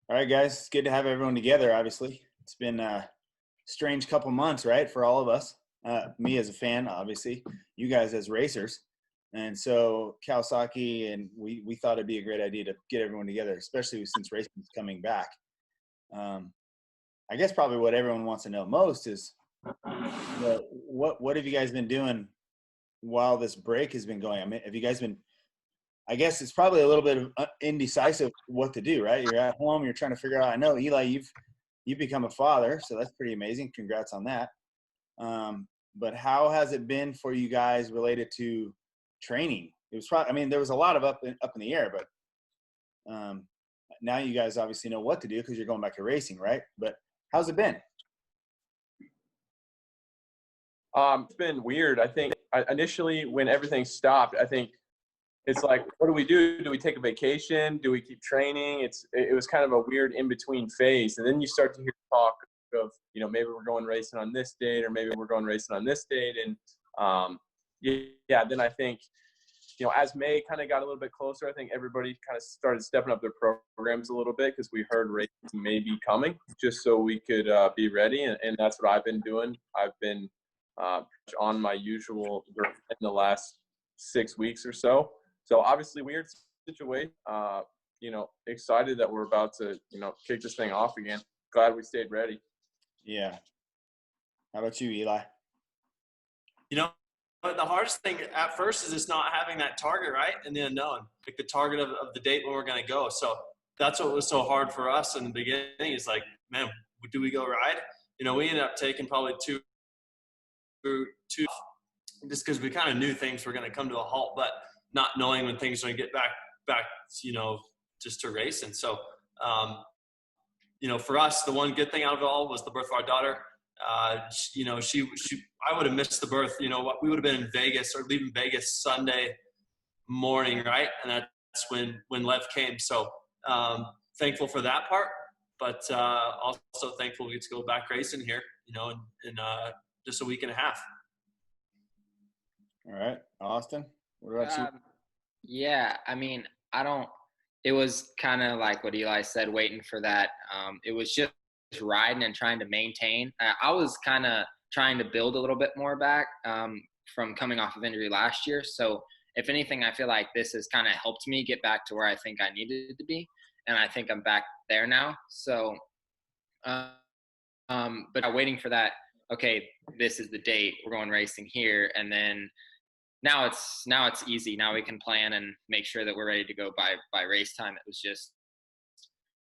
All right, guys, it's good to have everyone together. Obviously, it's been a strange couple months, right, for all of us. Me as a fan, obviously, you guys as racers, and so Kawasaki and we thought it'd be a great idea to get everyone together, especially since racing is coming back. I guess probably what everyone wants to know most is what have you guys been doing while this break has been going? I mean, have you guys been? I guess it's probably a little bit of indecisive what to do, right? You're at home, you're trying to figure out. I know, Eli, you've become a father, so that's pretty amazing. Congrats on that. But how has it been for you guys related to training? It was probably, I mean, there was a lot of up in the air, but now you guys obviously know what to do because you're going back to racing, right? But how's it been? It's been weird. I think initially when everything stopped, I think it's like, what do we do? Do we take a vacation? Do we keep training? It was kind of a weird in-between phase. And then you start to hear talk of, maybe we're going racing on this date, or maybe we're going racing on this date. And then I think, as May kind of got a little bit closer, I think everybody kind of started stepping up their programs a little bit because we heard racing may be coming, just so we could be ready. And that's what I've been doing. I've been on my usual in the last 6 weeks or so. So obviously weird situation, excited that we're about to, kick this thing off again. Glad we stayed ready. Yeah. How about you, Eli? The hardest thing at first is just not having that target, right? And the unknown, like the target of the date when we're going to go. So that's what was so hard for us in the beginning is like, man, do we go ride? We ended up taking probably two, just because we kind of knew things were going to come to a halt, but not knowing when things are going to get back, just to race. And so, for us, the one good thing out of it all was the birth of our daughter. I would have missed the birth. We would have been in Vegas or leaving Vegas Sunday morning, right? And that's when Lev came. So thankful for that part, but also thankful we get to go back racing here, in just a week and a half. All right, Austin, what about you? Yeah, I mean, it was kind of like what Eli said, waiting for that. It was just riding and trying to maintain. I was kind of trying to build a little bit more back from coming off of injury last year. So if anything, I feel like this has kind of helped me get back to where I think I needed to be. And I think I'm back there now. So, but I'm waiting for that. Okay, this is the date. We're going racing here. And then now it's easy. Now we can plan and make sure that we're ready to go by race time. It was just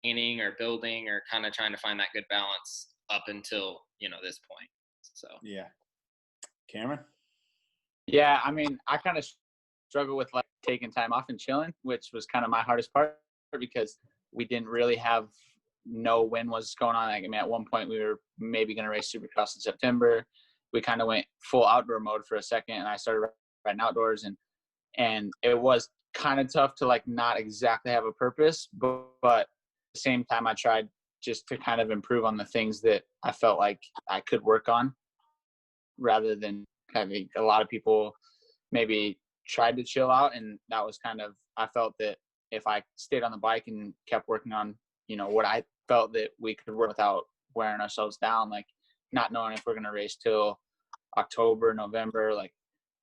training or building or kind of trying to find that good balance up until, this point. So, yeah. Cameron? Yeah, I mean, I kind of struggle with like taking time off and chilling, which was kind of my hardest part because we didn't really know when was going on. Like, I mean, at one point we were maybe going to race Supercross in September. We kind of went full outdoor mode for a second, and I started riding outdoors, and it was kind of tough to like not exactly have a purpose, but at the same time I tried just to kind of improve on the things that I felt like I could work on, rather than having a lot of people maybe tried to chill out. And that was kind of, I felt that if I stayed on the bike and kept working on, what I felt that we could work without wearing ourselves down, like not knowing if we're going to race till October, November, like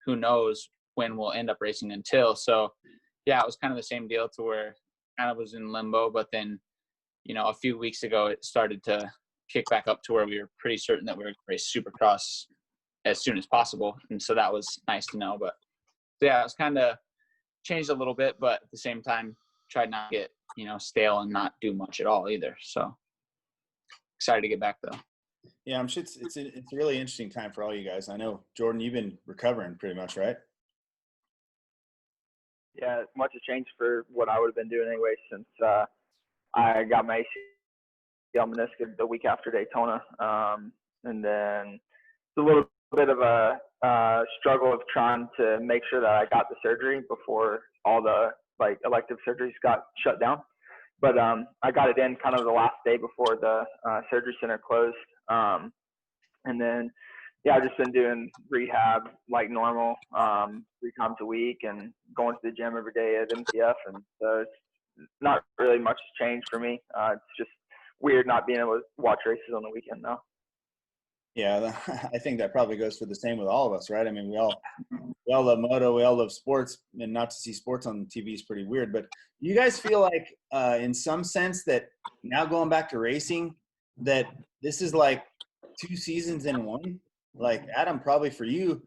who knows when we'll end up racing until. So yeah, it was kind of the same deal to where I kind of was in limbo, but then, a few weeks ago, it started to kick back up to where we were pretty certain that we were going to race Supercross as soon as possible. And so that was nice to know. But yeah, it was kind of changed a little bit, but at the same time, tried not to get, stale and not do much at all either. So excited to get back though. Yeah, I'm sure it's a really interesting time for all you guys. I know, Jordan, you've been recovering pretty much, right? Yeah, much has changed for what I would have been doing anyway since I got my ACL meniscus the week after Daytona. And then it's a little bit of a struggle of trying to make sure that I got the surgery before all the elective surgeries got shut down. But I got it in kind of the last day before the surgery center closed. And then, yeah, I've just been doing rehab like normal, 3 times a week and going to the gym every day at MTF. And so not really much has changed for me. It's just weird not being able to watch races on the weekend now. Yeah, I think that probably goes for the same with all of us, right? I mean, we all love moto, we all love sports, and not to see sports on TV is pretty weird. But you guys feel like, in some sense, that now going back to racing, that this is like 2 seasons in one? Like, Adam, probably for you,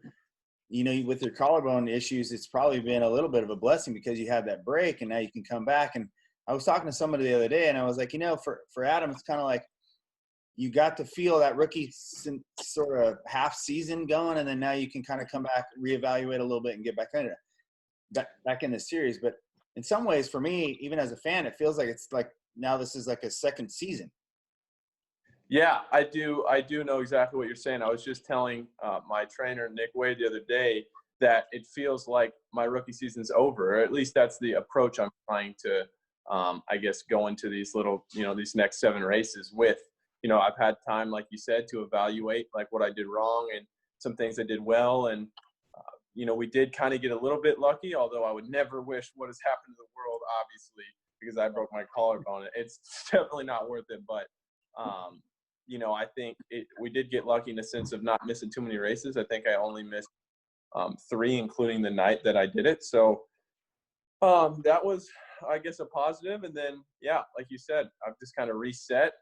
you know, with your collarbone issues, it's probably been a little bit of a blessing because you had that break and now you can come back. And I was talking to somebody the other day and I was like, you know, for Adam, it's kind of like you got to feel that rookie sort of half season going, and then now you can kind of come back, reevaluate a little bit and get back in it, back in the series. But in some ways for me, even as a fan, it feels like it's like now this is like a second season. Yeah, I do know exactly what you're saying. I was just telling my trainer, Nick Wade, the other day that it feels like my rookie season's over, or at least that's the approach I'm trying to, I guess, go into these little, you know, these next 7 races with. You know, I've had time, like you said, to evaluate like what I did wrong and some things I did well. And, you know, we did kind of get a little bit lucky, although I would never wish what has happened to the world, obviously, because I broke my collarbone. It's definitely not worth it. But, you know, I think we did get lucky in the sense of not missing too many races. I think I only missed 3, including the night that I did it. So that was, I guess, a positive. And then, yeah, like you said, I've just kind of reset,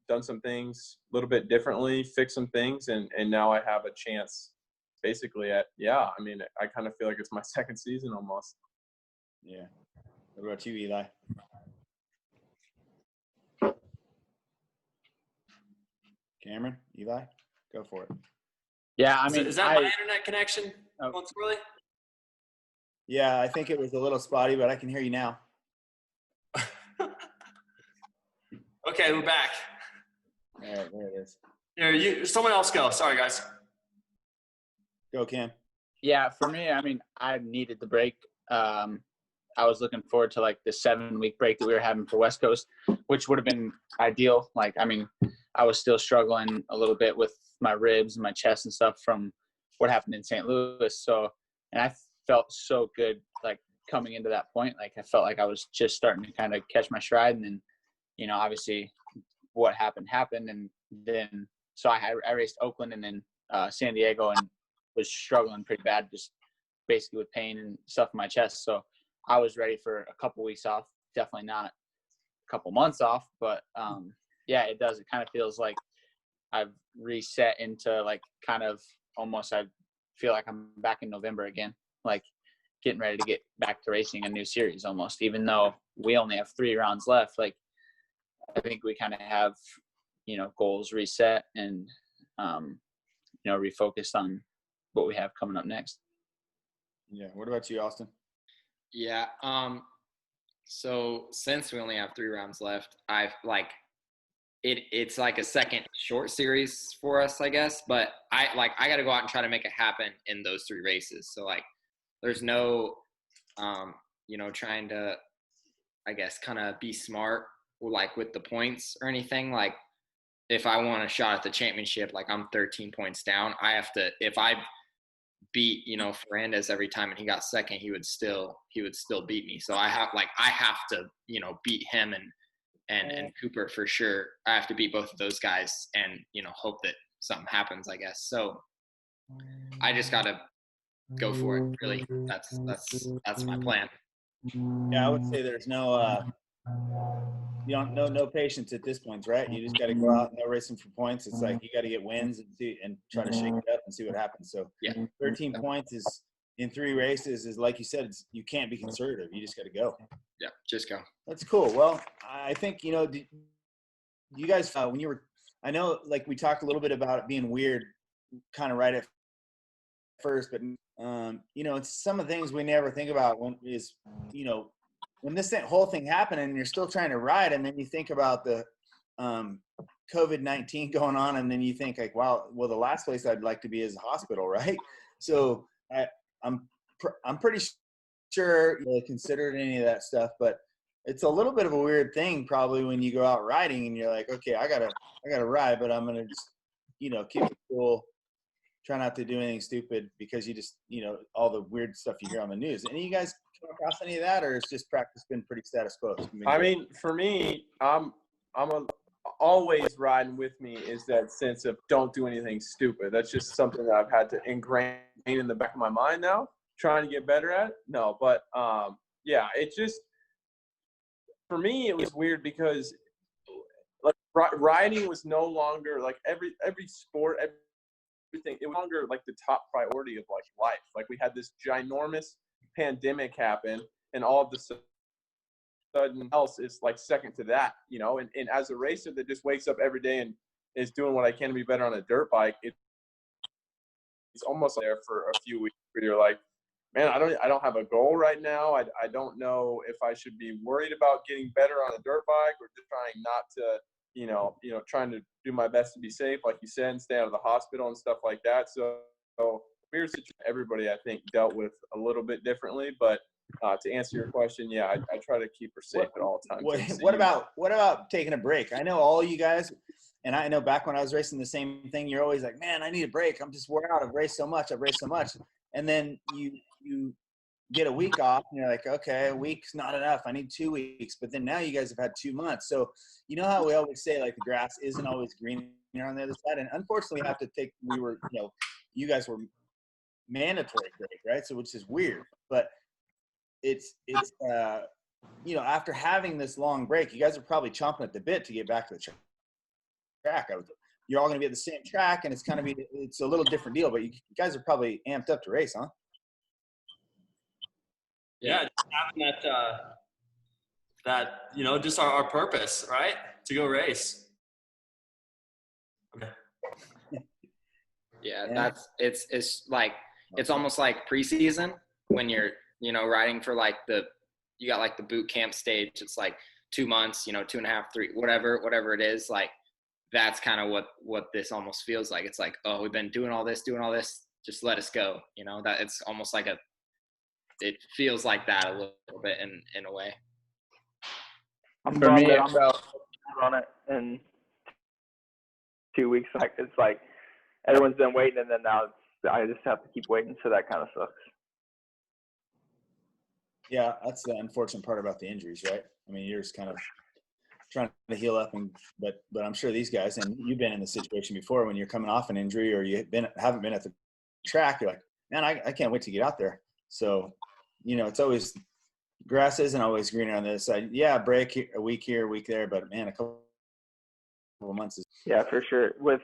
done some things a little bit differently, fixed some things, and now I have a chance basically I mean, I kind of feel like it's my second season almost. Yeah. What about you, Eli? Cameron, Eli, go for it. Yeah, I mean, is that my internet connection going through? Yeah, I think it was a little spotty, but I can hear you now. Okay, we're back. All right, there it is. Here, someone else go. Sorry, guys. Go, Cam. Yeah, for me, I mean, I needed the break. I was looking forward to like the 7-week break that we were having for West Coast, which would have been ideal. Like, I mean, I was still struggling a little bit with my ribs and my chest and stuff from what happened in St. Louis. So, and I felt so good, like coming into that point. Like, I felt like I was just starting to kind of catch my stride. And then, you know, obviously what happened. And then, so I raced Oakland and then San Diego and was struggling pretty bad, just basically with pain and stuff in my chest. So I was ready for a couple weeks off, definitely not a couple months off, but yeah, it does. It kind of feels like I've reset into like kind of almost, I feel like I'm back in November again, like getting ready to get back to racing a new series almost, even though we only have 3 rounds left. Like, I think we kind of have, you know, goals reset and, you know, refocused on what we have coming up next. Yeah. What about you, Austin? Yeah. So since we only have 3 rounds left, I've like it's like a second short series for us, I guess. But I got to go out and try to make it happen in those 3 races. So like, there's no, you know, trying to, I guess, kind of be smart like with the points or anything. Like, if I want a shot at the championship, like I'm 13 points down, I have to, if I beat, you know, Ferrandis every time and he got second, he would still beat me. So I have to, you know, beat him and Cooper for sure. I have to beat both of those guys and, you know, hope that something happens, I guess. So I just got to go for it. Really. That's my plan. Yeah, I would say there's no no patience at this point, right? You just got to go out and no racing for points. It's like you got to get wins and try to shake it up and see what happens. So Yeah, 13 points is in 3 races is like you said, you can't be conservative. You just got to go. Yeah, just go. That's cool. Well, I think, you know, you guys, when you were, I know like we talked a little bit about it being weird kind of right at first, but you know, it's some of the things we never think about when is, you know, when this whole thing happened and you're still trying to ride, and then you think about the COVID-19 going on, and then you think like, wow, well, the last place I'd like to be is a hospital, right? So I'm pretty sure you considered any of that stuff, but it's a little bit of a weird thing probably when you go out riding and you're like, okay, I gotta ride, but I'm gonna just, you know, keep it cool, try not to do anything stupid because you just, you know, all the weird stuff you hear on the news. Any of you guys come across any of that, or has just practice been pretty status quo? I mean, for me, always riding with me is that sense of don't do anything stupid. That's just something that I've had to ingrain in the back of my mind now, trying to get better at it. No, but yeah, it just, for me, it was weird because like riding was no longer like every sport, everything. It was no longer like the top priority of like life. Like we had this ginormous pandemic happen, and all of the sudden else is like second to that, you know. And as a racer that just wakes up every day and is doing what I can to be better on a dirt bike, it's almost there for a few weeks where you're like, man, I don't have a goal right now. I don't know if I should be worried about getting better on a dirt bike or just trying not to, trying to do my best to be safe, like you said, and stay out of the hospital and stuff like that. So weird situation. Everybody, I think, dealt with a little bit differently. But to answer your question, yeah, I try to keep her safe at all times. What about taking a break? I know all you guys, and I know back when I was racing the same thing, you're always like, man, I need a break. I'm just wore out. I've raced so much. And then you get a week off and you're like, okay, a week's not enough. I need 2 weeks. But then now you guys have had 2 months. So you know how we always say like the grass isn't always greener on the other side. And unfortunately you guys were mandatory break, right? So which is weird, but it's after having this long break, you guys are probably chomping at the bit to get back to the track. You're all going to be at the same track, and it's a little different deal, but you guys are probably amped up to race, huh? Yeah, just having that just our purpose, right? To go race. Okay. Yeah, it's like it's almost like preseason when you're riding for like you got like the boot camp stage. It's like 2 months, 2.5, 3, whatever it is. Like that's kind of what this almost feels like. It's like, oh, we've been doing all this, just let us go. That it's almost like it feels like that a little bit in a way. I'm bummed that I'm on it in 2 weeks. Like it's like everyone's been waiting, and then now I just have to keep waiting. So that kind of sucks. Yeah, that's the unfortunate part about the injuries, right? I mean, you're just kind of trying to heal up, but I'm sure these guys, and you've been in the situation before when you're coming off an injury or haven't been at the track, you're like, man, I can't wait to get out there. So, it's always grass isn't always greener on the other side. Yeah, break a week here, a week there, but man, a couple of months is. Yeah, for sure. With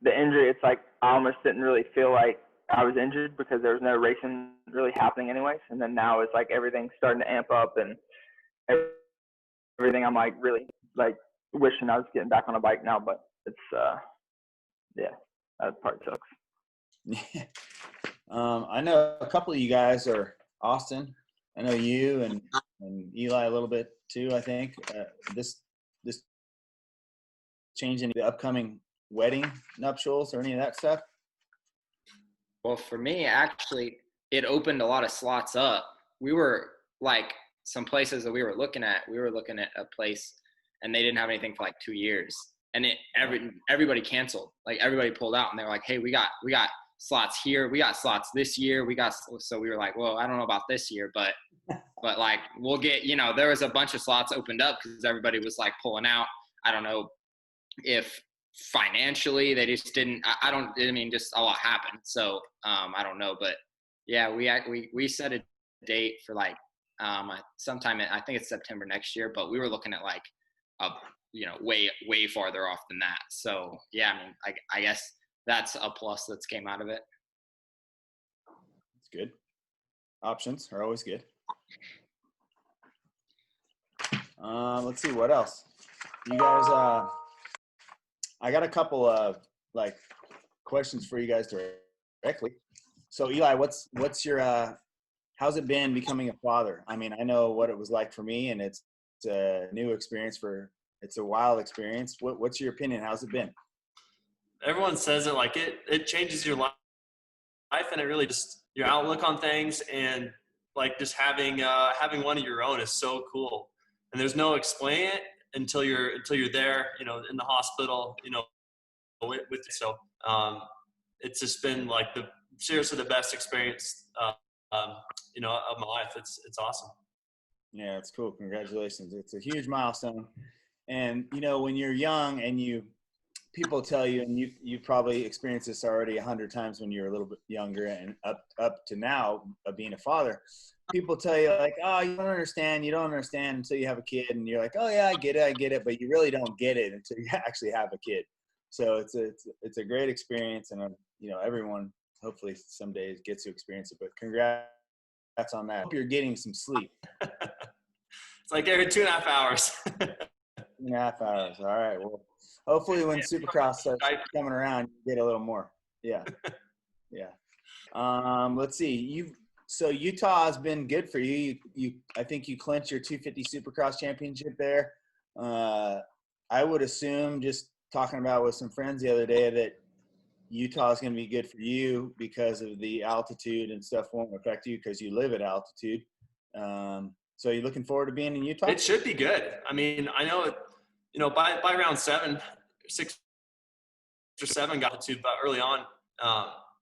the injury, it's like I almost didn't really feel like I was injured because there was no racing really happening anyways. And then now it's like everything's starting to amp up and everything. I'm like really like wishing I was getting back on a bike now, but it's that part sucks. Yeah. I know a couple of you guys are Austin. I know you and Eli a little bit too. I think this changing the upcoming wedding nuptials or any of that stuff. Well, for me, actually, it opened a lot of slots up. We were like some places that we were looking at a place and they didn't have anything for like 2 years. And everybody canceled. Like everybody pulled out and they were like, hey, we got slots here. We got slots this year. So we were like, well, I don't know about this year, but like we'll get, there was a bunch of slots opened up because everybody was like pulling out. I don't know if financially they just didn't, just a lot happened. So I don't know, but yeah, we set a date for like sometime I think it's September next year, but we were looking at like way farther off than that. So yeah, I guess that's a plus that's came out of it. It's good. Options are always good. Let's see what else. You guys, I got a couple of like questions for you guys directly. So Eli, what's your how's it been becoming a father? I mean, I know what it was like for me, and it's a new experience it's a wild experience. What's your opinion? How's it been? Everyone says it like it changes your life, and it really just your outlook on things, and like just having one of your own is so cool. And there's no explaining it until you're there, in the hospital, with so it's just been like seriously the best experience of my life. It's awesome. Yeah, it's cool. Congratulations. It's a huge milestone. And, when you're young and people tell you, and you've probably experienced this already 100 times when you were a little bit younger and up to now of being a father, people tell you like, oh, you don't understand until you have a kid. And you're like, oh yeah, I get it. But you really don't get it until you actually have a kid. So it's a great experience. And, everyone hopefully someday gets to experience it, but congrats on that. Hope you're getting some sleep. It's like every 2.5 hours. 2.5 hours. All right. Well, hopefully when Supercross starts coming around, you get a little more. Yeah. Yeah. Let's see. So Utah has been good for you. I think you clinched your 250 Supercross championship there. I would assume, just talking about with some friends the other day, that Utah is going to be good for you because of the altitude and stuff won't affect you because you live at altitude. So are you looking forward to being in Utah? It should be good. I mean, I know, by round 6 or 7 got altitude, but early on,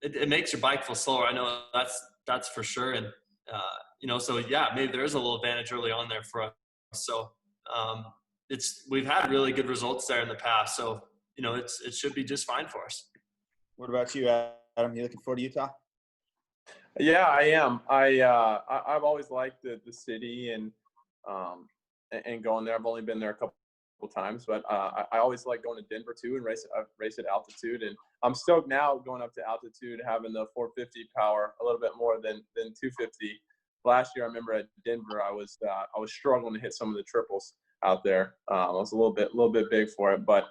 it makes your bike feel slower. I know that's for sure. And, so yeah, maybe there is a little advantage early on there for us. So we've had really good results there in the past. So, it should be just fine for us. What about you, Adam? You looking forward to Utah? Yeah, I am. I've always liked the city and going there. I've only been there a couple times, but I always like going to Denver too and race at altitude. And I'm stoked now going up to altitude, having the 450 power a little bit more than 250. Last year, I remember at Denver, I was struggling to hit some of the triples out there. I was a little bit big for it, but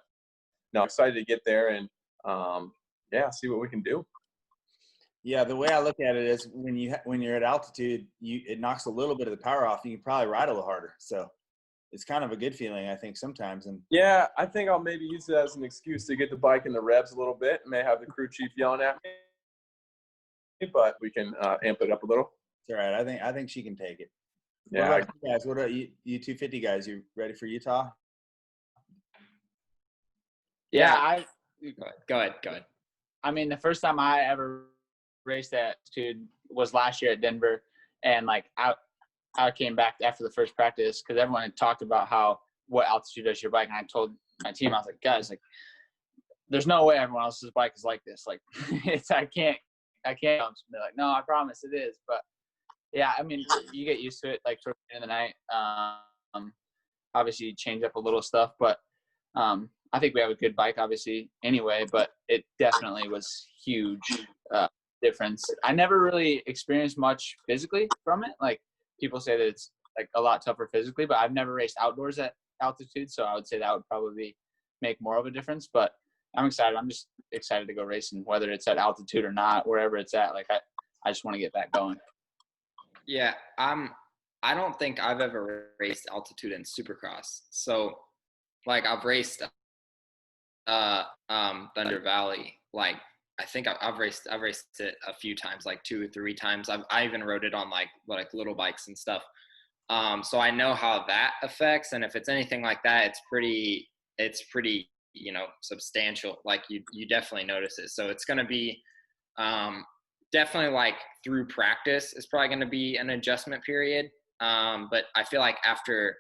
no, excited to get there and see what we can do. Yeah, the way I look at it is when you're at altitude, it knocks a little bit of the power off. You can probably ride a little harder. So it's kind of a good feeling, I think, sometimes. And yeah, I think I'll maybe use it as an excuse to get the bike in the revs a little bit. May have the crew chief yelling at me, but we can amp it up a little. It's all right. I think she can take it. Yeah. What about you guys? What about you 250 guys? You ready for Utah? Yeah, Go ahead. I mean, the first time I ever raced at altitude was last year at Denver, and like I came back after the first practice because everyone had talked about what altitude does your bike, and I told my team, I was like, guys, like, there's no way everyone else's bike is like this. Like, I can't. They're like, no, I promise it is. But yeah, I mean, you get used to it. Like towards the end of the night, obviously you change up a little stuff, but I think we have a good bike, obviously, anyway. But it definitely was huge difference. I never really experienced much physically from it. Like people say that it's like a lot tougher physically, but I've never raced outdoors at altitude, so I would say that would probably make more of a difference. But I'm excited. I'm just excited to go racing, whether it's at altitude or not, wherever it's at. Like I just want to get that going. Yeah, I don't think I've ever raced altitude in Supercross. So like I've raced Thunder Valley. Like I think I've raced it a few times, like 2 or 3 times. I even rode it on like little bikes and stuff. So I know how that affects, and if it's anything like that, it's pretty substantial. Like you definitely notice it. So it's going to be definitely like through practice is probably going to be an adjustment period. But I feel like after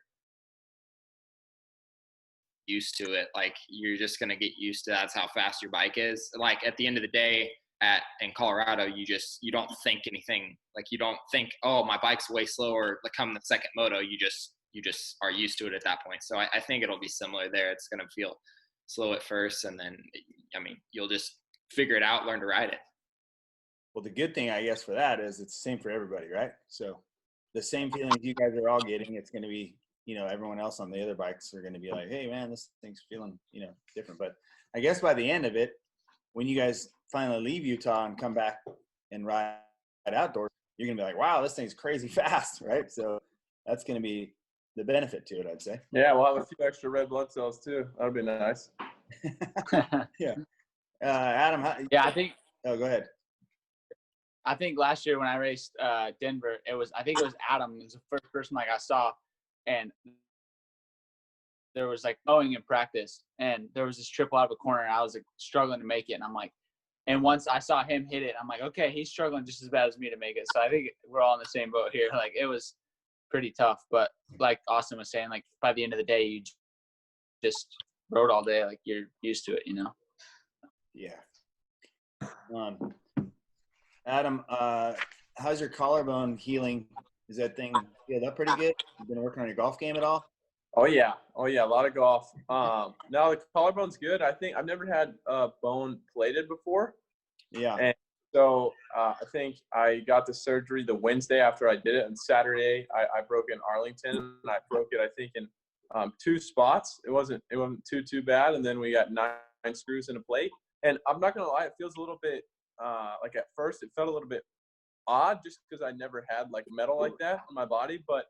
used to it, like you're just going to get used to that's how fast your bike is. Like at the end of the day in Colorado, you don't think anything, like you don't think, oh, my bike's way slower like come the second moto. You just are used to it at that point. So I think it'll be similar there. It's going to feel slow at first, and then you'll just figure it out, learn to ride it. Well, the good thing, I guess, for that is it's the same for everybody, right? So the same feelings you guys are all getting, it's going to be, everyone else on the other bikes are going to be like, hey, man, this thing's feeling, different. But I guess by the end of it, when you guys finally leave Utah and come back and ride outdoors, you're going to be like, wow, this thing's crazy fast, right? So that's going to be the benefit to it, I'd say. Yeah, we'll have a few extra red blood cells too. That'll be nice. Yeah. Adam, I think. Oh, go ahead. I think last year when I raced Denver, I think it was Adam. It was the first person like I saw, and there was like mowing in practice, and there was this triple out of a corner, and I was like struggling to make it, and I'm like, And once I saw him hit it, I'm like, okay, he's struggling just as bad as me to make it. So I think we're all in the same boat here. Like, it was pretty tough. But like Austin was saying, like, by the end of the day, you just rode all day. Like, you're used to it, you know? Yeah. Adam, how's your collarbone healing? Is that thing healed up pretty good? You been working on your golf game at all? Oh yeah, a lot of golf. No, the collarbone's good. I think I've never had bone plated before. Yeah. And so I think I got the surgery the Wednesday after I did it. And Saturday I broke in Arlington, and I broke it I think in 2 spots. It wasn't too bad. And then we got 9 screws in a plate. And I'm not gonna lie, it feels a little bit like at first it felt a little bit odd just because I never had like metal like that in my body, but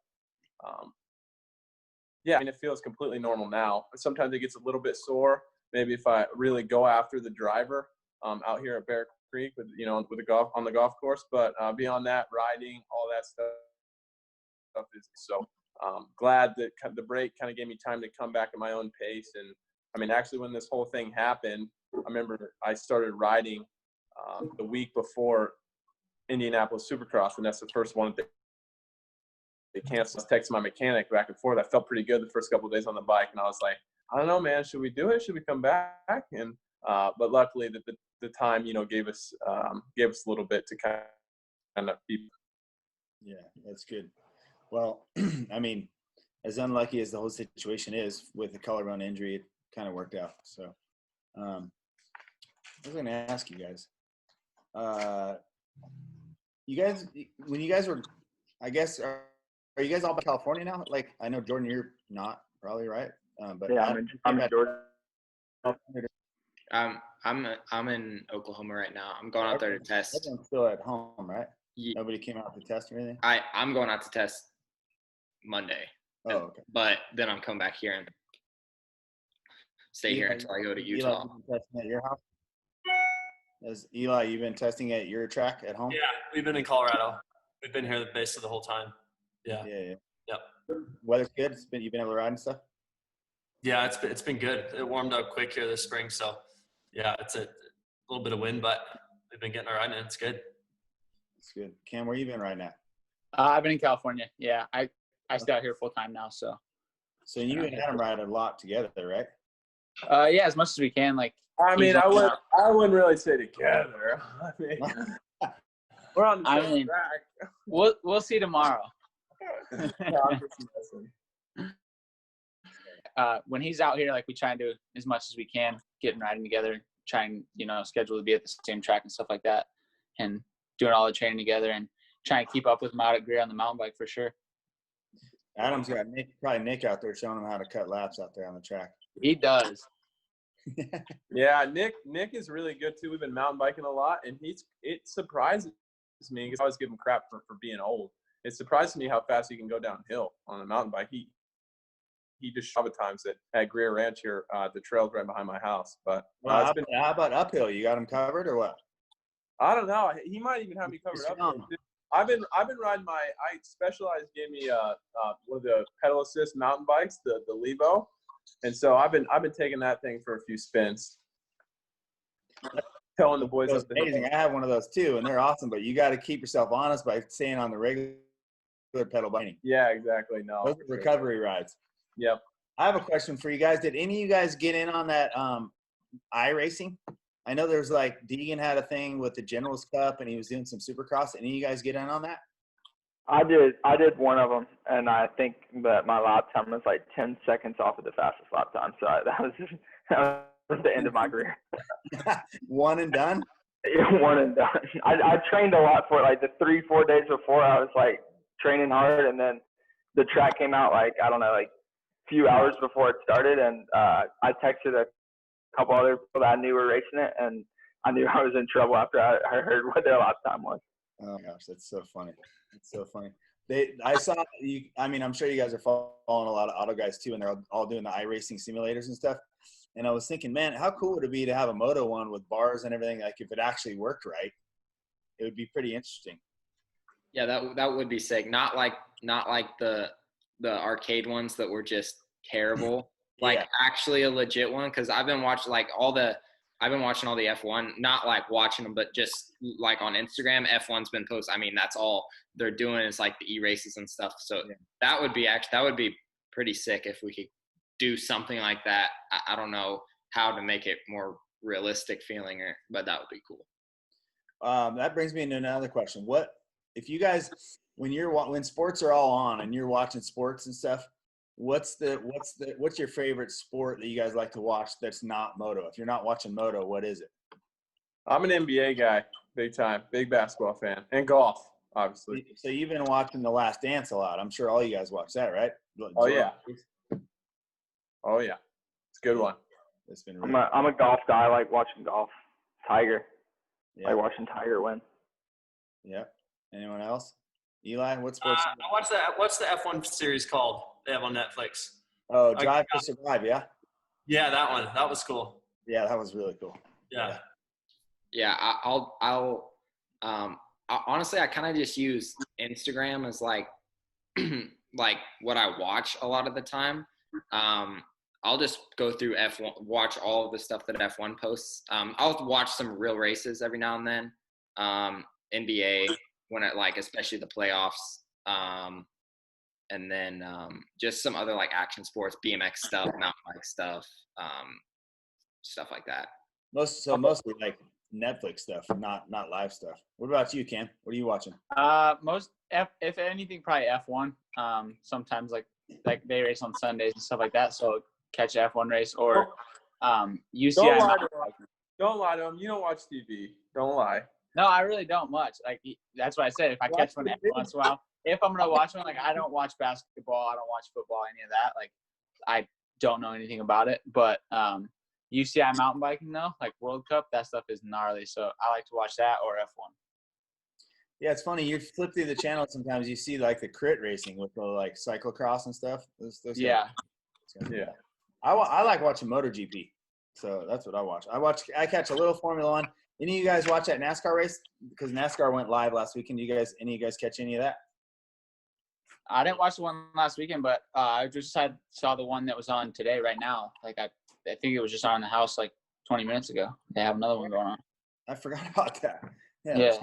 yeah, I mean, it feels completely normal now. Sometimes it gets a little bit sore. Maybe if I really go after the driver out here at Bear Creek with the golf on the golf course, but beyond that, riding, all that stuff is so. Glad that the break kind of gave me time to come back at my own pace. And I mean, actually, when this whole thing happened, I remember I started riding the week before Indianapolis Supercross, and that's the first one that they canceled. I was texting my mechanic back and forth. I felt pretty good the first couple of days on the bike, and I was like, I don't know, man, should we do it? Should we come back? And but luckily, the time gave us a little bit to kind of be. Yeah, that's good. Well, I mean, as unlucky as the whole situation is with the collarbone injury, it kind of worked out. So, I was going to ask you guys, when you guys were, I guess, are you guys all back in California now? Like, I know Jordan, you're not probably, right? But yeah, I'm in Georgia. I'm in Oklahoma right now. I'm going out there to test. Everyone's still at home, right? Yeah. Nobody came out to test or anything? I'm going out to test Monday. Oh, okay. But then I'm coming back here and stay here until I go to Utah. Eli, you've been testing at your house? Eli, you've been testing at your track at home? Yeah, we've been in Colorado. We've been here basically the whole time. Yeah. Yep. Weather's good. You've been able to ride and stuff? Yeah, it's been good. It warmed up quick here this spring, so yeah, it's a little bit of wind, but we've been getting our ride in. It's good. It's good. Cam, where you been riding at? I've been in California. Yeah, I stay out here full time now. So you and Adam ride a lot together, right? Yeah, as much as we can. Like, I mean, I wouldn't really say together. I mean, we're on the same track. We'll see tomorrow. When he's out here, like, we try and do as much as we can, getting riding together, try and schedule to be at the same track and stuff like that, and doing all the training together and trying to keep up with him out at Greer on the mountain bike for sure. Adam's got Nick out there showing him how to cut laps out there on the track. He does. Yeah, Nick is really good too. We've been mountain biking a lot, and it surprises me because I always give him crap for being old. It surprises me how fast he can go downhill on a mountain bike. He just shot at times at Greer Ranch here, the trails right behind my house. But how about uphill? You got him covered or what? I don't know. He might even have me covered up. I've been riding Specialized gave me one of the pedal assist mountain bikes, the Levo, and so I've been taking that thing for a few spins. Telling the boys that's amazing. I have one of those too, and they're awesome. But you got to keep yourself honest by staying on the regular pedal biking. Yeah, exactly. No, those are recovery rides. Yep. I have a question for you guys. Did any of you guys get in on that iRacing? I know there's like Deegan had a thing with the Generals Cup and he was doing some Supercross. Any of you guys get in on that? I did one of them, and I think that my lap time was like 10 seconds off of the fastest lap time. So that was the end of my career. One and done? Yeah, one and done. I trained a lot for it. Like the 3-4 days before, I was like training hard, and then the track came out like a few hours before it started, and I texted a couple other people that I knew were racing it, and I knew I was in trouble after I heard what their lap time was. Oh my gosh, that's so funny. It's so funny. I saw you. I mean, I'm sure you guys are following a lot of auto guys too, and they're all doing the iRacing simulators and stuff. And I was thinking, man, how cool would it be to have a moto one with bars and everything? Like if it actually worked right, it would be pretty interesting. Yeah, that would be sick. Not like the arcade ones that were just terrible. Like actually a legit one, because I've been watching like all the I've been watching all the F1, not like watching them, but just like on Instagram, F1's been posted. I mean, that's all they're doing is like the e-races and stuff. So that would be pretty sick if we could do something like that. I don't know how to make it more realistic feeling, but that would be cool. That brings me into another question. What if you guys, when sports are all on and you're watching sports and stuff, what's your favorite sport that you guys like to watch that's not moto? If you're not watching moto, what is it? I'm an NBA guy, big time, big basketball fan, and golf, obviously. So you've been watching The Last Dance a lot. I'm sure all you guys watch that, right? Oh yeah. Oh yeah, it's a good one. It's been. Really I'm a golf guy. I like watching golf. Tiger. Yeah. I like watching Tiger win. Yeah. Anyone else? Eli, what sports? I watched that. What's the F1 series called? They have on Netflix. Oh, Drive to Survive. Yeah. Yeah, that one. That was cool. Yeah, that was really cool. Yeah. Yeah, honestly, I kind of just use Instagram as like what I watch a lot of the time. I'll just go through F1, watch all of the stuff that F1 posts. I'll watch some real races every now and then. NBA when it especially the playoffs. And then just some other like action sports, BMX stuff, mountain bike stuff, stuff like that. Mostly like Netflix stuff, not live stuff. What about you, Cam? What are you watching? If anything, probably F1. Sometimes like they race on Sundays and stuff like that, so catch an F1 race or UCI. Don't lie to him. You don't watch TV. Don't lie. No, I really don't much. Like that's what I said. If I catch one every once in a while, if I'm gonna watch one, like I don't watch basketball, I don't watch football, any of that. Like I don't know anything about it. But UCI mountain biking though, like World Cup, that stuff is gnarly. So I like to watch that or F1. Yeah, it's funny. You flip through the channel sometimes, you see like the crit racing with the like cyclocross and stuff. Those yeah. Yeah. I like watching MotoGP, so that's what I watch. I catch a little Formula One. Any of you guys watch that NASCAR race? Because NASCAR went live last weekend. Any of you guys catch any of that? I didn't watch the one last weekend, but I just saw the one that was on today right now. Like I think it was just on in the house like 20 minutes ago. They have another one going on. I forgot about that. Yeah.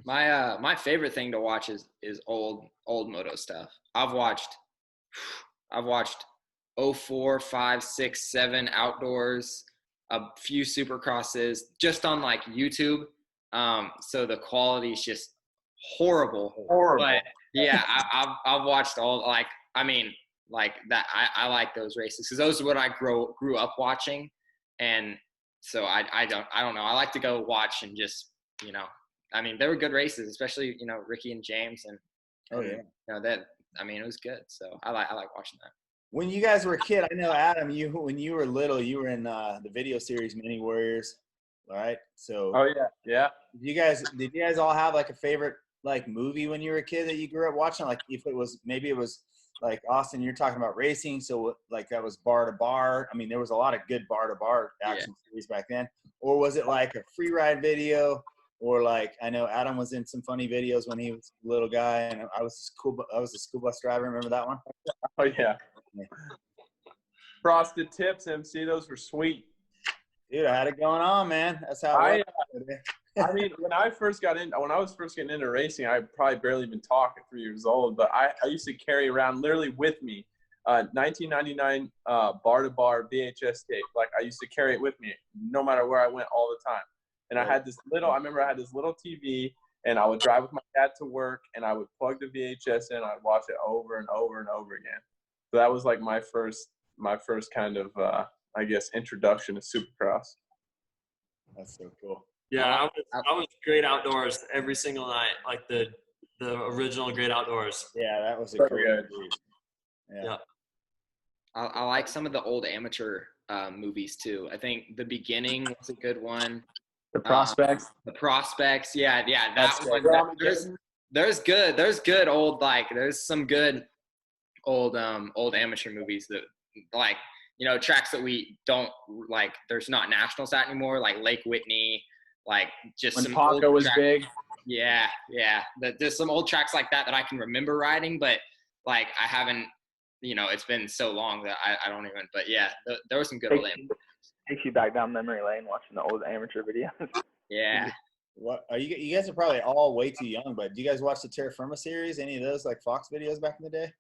My favorite thing to watch is old moto stuff. I've watched 04, 5, 6, 7 outdoors, a few supercrosses just on like YouTube. So the quality is just horrible. But yeah, I've watched all like that. I like those races because those are what I grew up watching, and so I don't know. I like to go watch and just they were good races, especially Ricky and James and it was good. So I like watching that. When you guys were a kid, I know Adam, when you were little, you were in the video series Mini Warriors, all right? So yeah. Did you guys all have like a favorite like movie when you were a kid that you grew up watching? Like if it was like Austin, you're talking about racing, so like that was bar to bar. I mean, there was a lot of good bar to bar action series back then. Or was it like a free ride video? Or like I know Adam was in some funny videos when he was a little guy, and I was a school bus driver. Remember that one? Oh yeah. Frosted Tips, MC. Those were sweet. Dude, I had it going on, man. That's how I mean, when I was first getting into racing, I probably barely even talked at 3 years old, but I used to carry around literally with me 1999 bar-to-bar VHS tape. Like I used to carry it with me no matter where I went all the time. And I had this little TV, and I would drive with my dad to work, and I would plug the VHS in, I'd watch it over and over and over again. So that was like my first kind of introduction to Supercross. That's so cool. Yeah, I was Great Outdoors every single night, like the original Great Outdoors. Yeah, that was a great movie. Yeah. I like some of the old amateur movies too. I think The Beginning was a good one. The Prospects. Yeah. That was there's good old there's some good old amateur movies that tracks that we don't like. There's not nationals at anymore, like Lake Whitney, like just when some Paco old was tracks. big. Yeah. There's some old tracks like that I can remember riding, but like I haven't. It's been so long that I don't even. But yeah, there were some good old amateur. takes you back down memory lane watching the old amateur videos. Yeah. What are you guys are probably all way too young, but do you guys watch the Terra Firma series? Any of those like Fox videos back in the day?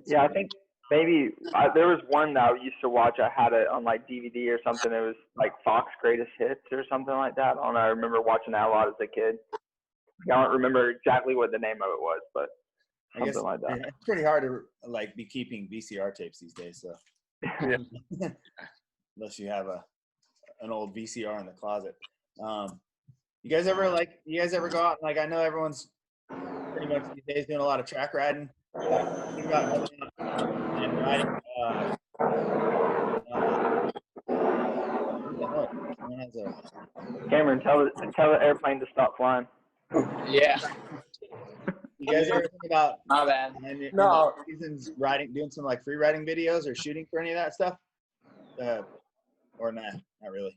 Yeah, I think maybe there was one that I used to watch. I had it on like DVD or something. It was like Fox Greatest Hits or something like that. I don't know. I remember watching that a lot as a kid. I don't remember exactly what the name of it was, but I guess something like that. it's pretty hard to like be keeping VCR tapes these days. So Yeah. unless you have an old VCR in the closet. You guys ever go out and, like, I know everyone's pretty much these days doing a lot of track riding. Think about going out and riding. What the hell? Someone has a- Cameron, tell the airplane to stop flying. Yeah. You guys ever think about My bad. No. seasons riding, doing some like free riding videos or shooting for any of that stuff? Or nah, not really.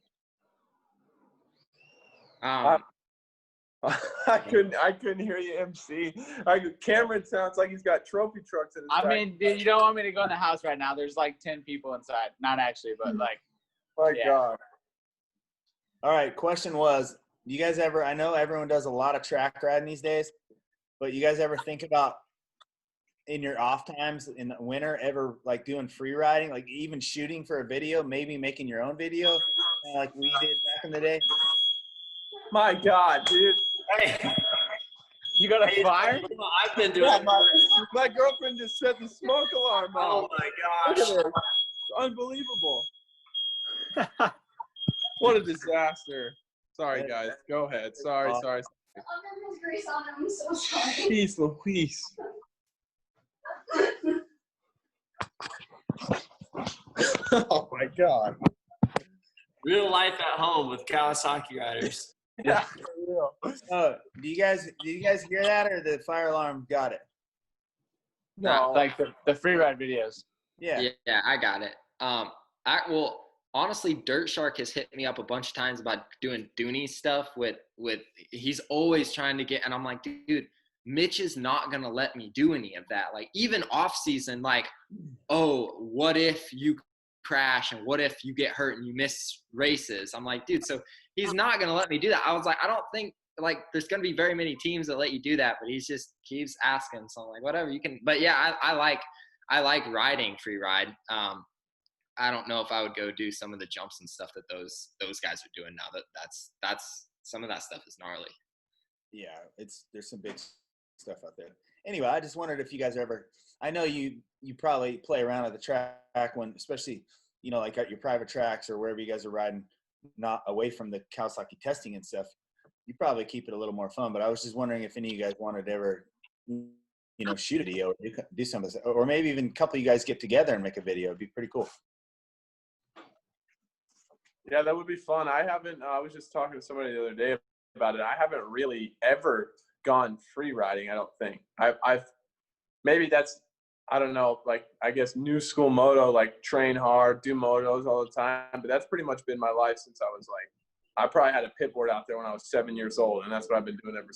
I couldn't hear you, MC. Cameron sounds like he's got trophy trucks in his I back. mean, dude, you don't want me to go in the house right now. There's like 10 people inside. Not actually, but like. My Yeah. God. All right. Question was, you guys ever, I know everyone does a lot of track riding these days, but you guys ever think about in your off times in the winter ever like doing free riding, like even shooting for a video, maybe making your own video like we did back in the day? My God, dude. Hey, You got a fire? I've been doing. Yeah, my girlfriend just set the smoke alarm Oh off. my Look gosh! at this. It's unbelievable. What a disaster. Sorry, guys. Go ahead. Sorry. There's grease on it. I'm so sorry. Jeez Louise. Oh, my God. Real life at home with Kawasaki riders. Yeah, for real. Do you guys hear that, or the fire alarm got it? No. Like the free ride videos. Yeah. Yeah, I got it. Well, honestly, Dirt Shark has hit me up a bunch of times about doing Dooney stuff with he's always trying to get, and I'm like, dude, Mitch is not going to let me do any of that. Like, even off season, like, oh, what if you crash and what if you get hurt and you miss races? I'm like, dude, so he's not going to let me do that. I was like, I don't think like there's going to be very many teams that let you do that, but he's just keeps asking. So I'm like, whatever, you can. But yeah, I like riding free ride. I don't know if I would go do some of the jumps and stuff that those guys are doing now. That's some of that stuff is gnarly. Yeah, there's some big stuff out there. Anyway, I just wondered if you guys ever, I know you probably play around at the track when, especially, like at your private tracks or wherever you guys are riding, not away from the Kawasaki testing and stuff, you probably keep it a little more fun. But I was just wondering if any of you guys wanted to ever, shoot a video or do some of this, or maybe even a couple of you guys get together and make a video. It'd be pretty cool. Yeah, that would be fun. I was just talking to somebody the other day about it. I haven't really ever gone free riding, I don't think. I've maybe that's, I don't know, like, I guess new school moto, like train hard, do motos all the time. But that's pretty much been my life since I was like, I probably had a pit board out there when I was 7 years old, and that's what I've been doing ever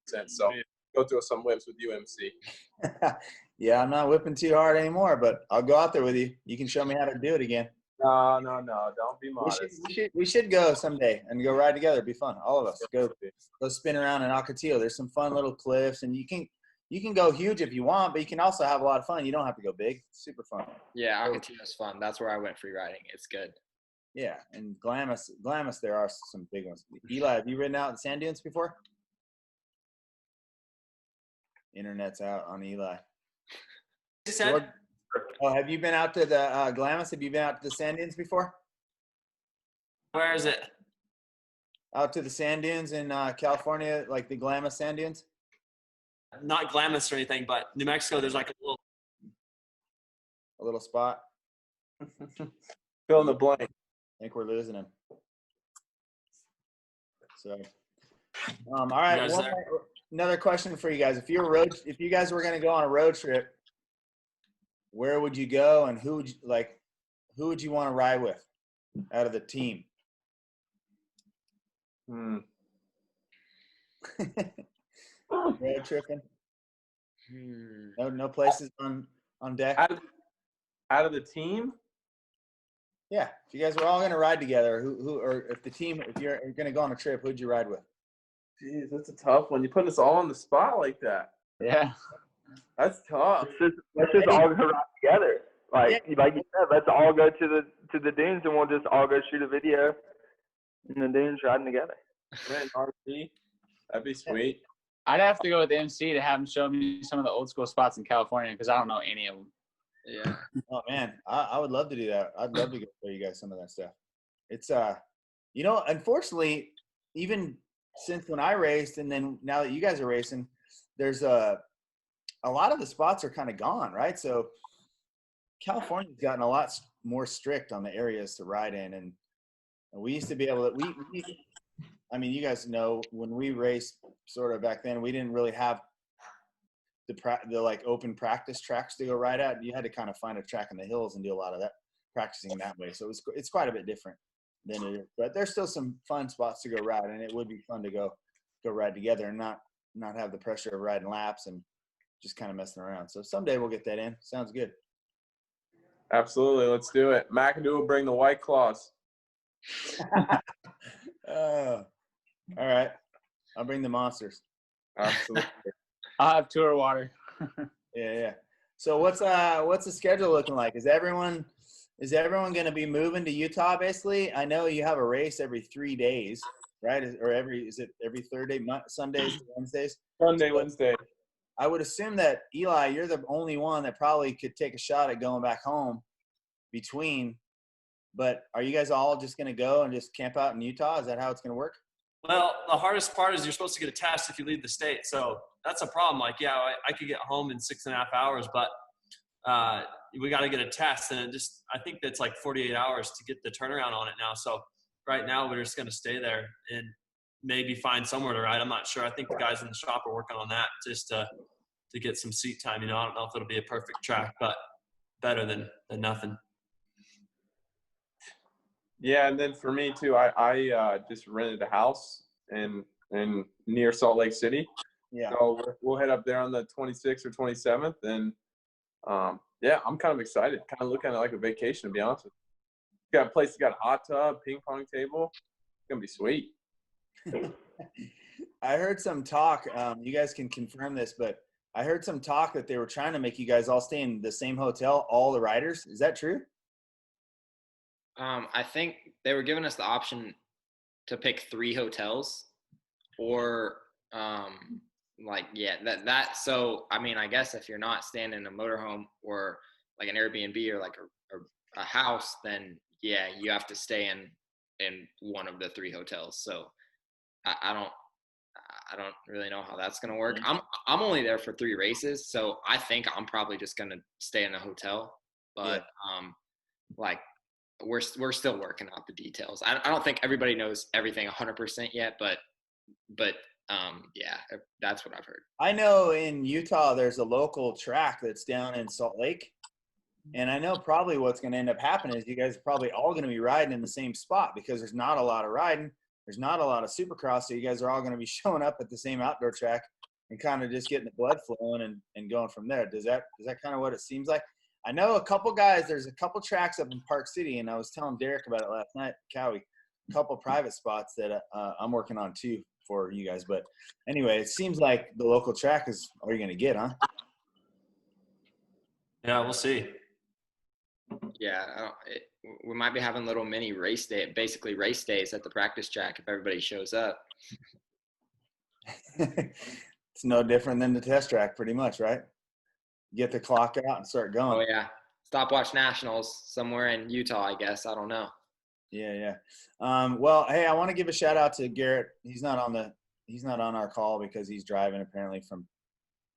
since. So go through some whips with UMC. Yeah, I'm not whipping too hard anymore, but I'll go out there with you. You can show me how to do it again. No, don't be modest. We should go someday and go ride together. It'd be fun. All of us go spin around in Ocotillo. There's some fun little cliffs, and you can go huge if you want, but you can also have a lot of fun. You don't have to go big. It's super fun. Yeah, Ocotillo's fun. That's where I went free riding. It's good. Yeah, and Glamis, there are some big ones. Eli, have you ridden out in sand dunes before? Internet's out on Eli. Oh, have you been out to the Glamis? Have you been out to the sand dunes before? Where is it? Out to the sand dunes in California, like the Glamis sand dunes? Not Glamis or anything, but New Mexico, there's like A little spot. Fill in the blank. I think we're losing him. So, all right. Another question for you guys: if you guys were going to go on a road trip, where would you go, and who would you want to ride with out of the team? Road tripping. No places on deck. Out of the team? Yeah, if you guys were all going to ride together, or if the team, if you're going to go on a trip, who'd you ride with? Jeez, that's a tough one. You putting us all on the spot like that. Yeah. That's tough. Let's just all go ride together. Yeah. Like you said, let's all go to the dunes and we'll just all go shoot a video in the dunes riding together. Rent an RV. That'd be sweet. I'd have to go with MC to have him show me some of the old school spots in California because I don't know any of them. Yeah. Oh man, I would love to do that. I'd love to go show you guys some of that stuff. It's unfortunately, even since when I raced and then now that you guys are racing, there's a lot of the spots are kind of gone, right? So California's gotten a lot more strict on the areas to ride in, and we used to be able to. I mean, you guys know when we raced sort of back then, we didn't really have the like open practice tracks to go ride at. You had to kind of find a track in the hills and do a lot of that practicing that way. So it's quite a bit different than it is. But there's still some fun spots to go ride, and it would be fun to go ride together and not have the pressure of riding laps and just kind of messing around. So someday we'll get that in. Sounds good. Absolutely. Let's do it. McAdoo will bring the White Claws. All right. I'll bring the monsters. Absolutely. I'll have tour water. Yeah. So what's the schedule looking like? Is everyone going to be moving to Utah basically? I know you have a race every 3 days, right? Is it every third day, Sundays to Wednesdays? Sunday, Wednesday. I would assume that Eli, you're the only one that probably could take a shot at going back home between. But are you guys all just going to go and just camp out in Utah? Is that how it's going to work? Well, the hardest part is you're supposed to get a test if you leave the state. So that's a problem. Like, yeah, I could get home in 6.5 hours, but we got to get a test. And I think that's like 48 hours to get the turnaround on it now. So right now we're just going to stay there and maybe find somewhere to ride. I'm not sure. I think the guys in the shop are working on that just to get some seat time. I don't know if it'll be a perfect track, but better than nothing. Yeah, and then for me too, I just rented a house in near Salt Lake City. Yeah. So we'll head up there on the 26th or 27th, and yeah, I'm kind of excited. Kind of looking at it like a vacation, to be honest with you. Got a place, got a hot tub, ping pong table. It's gonna be sweet. I heard some talk. You guys can confirm this, but I heard some talk that they were trying to make you guys all stay in the same hotel, all the riders. Is that true? I think they were giving us the option to pick 3 hotels or so I mean, I guess if you're not staying in a motorhome or like an Airbnb or like a house, then yeah, you have to stay in one of the 3 hotels. So I don't really know how that's going to work. I'm only there for 3 races, so I think I'm probably just going to stay in a hotel, but like we're still working out the details. I don't think everybody knows everything 100% yet, but yeah, that's what I've heard. I know in Utah there's a local track that's down in Salt Lake, and I know probably what's going to end up happening is you guys are probably all going to be riding in the same spot because there's not a lot of riding, there's not a lot of supercross, so you guys are all going to be showing up at the same outdoor track and kind of just getting the blood flowing and going from there. Is that kind of what it seems like? I know a couple guys, there's a couple tracks up in Park City, and I was telling Derek about it last night, Cowie, a couple private spots that I'm working on too for you guys. But anyway, it seems like the local track is all you're going to get, huh? Yeah, we'll see. Yeah, we might be having little mini race days at the practice track if everybody shows up. It's no different than the test track pretty much, right? Get the clock out and start going. Oh yeah, stopwatch nationals somewhere in Utah, I guess. I don't know. Yeah. Well, hey, I want to give a shout out to Garrett. He's not on our call because he's driving apparently from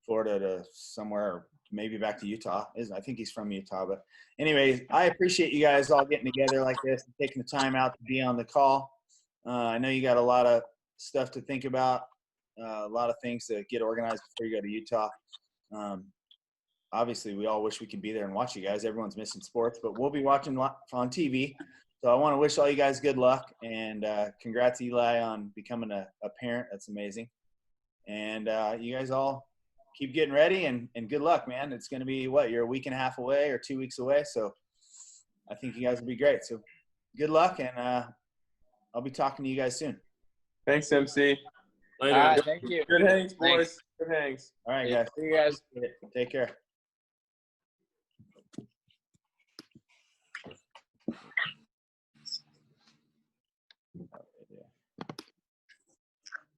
Florida to somewhere, or maybe back to Utah. I think he's from Utah. But anyways, I appreciate you guys all getting together like this and taking the time out to be on the call. I know you got a lot of stuff to think about, a lot of things to get organized before you go to Utah. Obviously, we all wish we could be there and watch you guys. Everyone's missing sports, but we'll be watching on TV. So I want to wish all you guys good luck, and congrats, Eli, on becoming a parent. That's amazing. And you guys all keep getting ready, and good luck, man. It's going to be, you're a week and a half away or 2 weeks away. So I think you guys will be great. So good luck, and I'll be talking to you guys soon. Thanks, MC. Later. All right, thank you. Good hangs, boys. Thanks. Good hangs. All right, Yeah, guys. see you guys. Take care.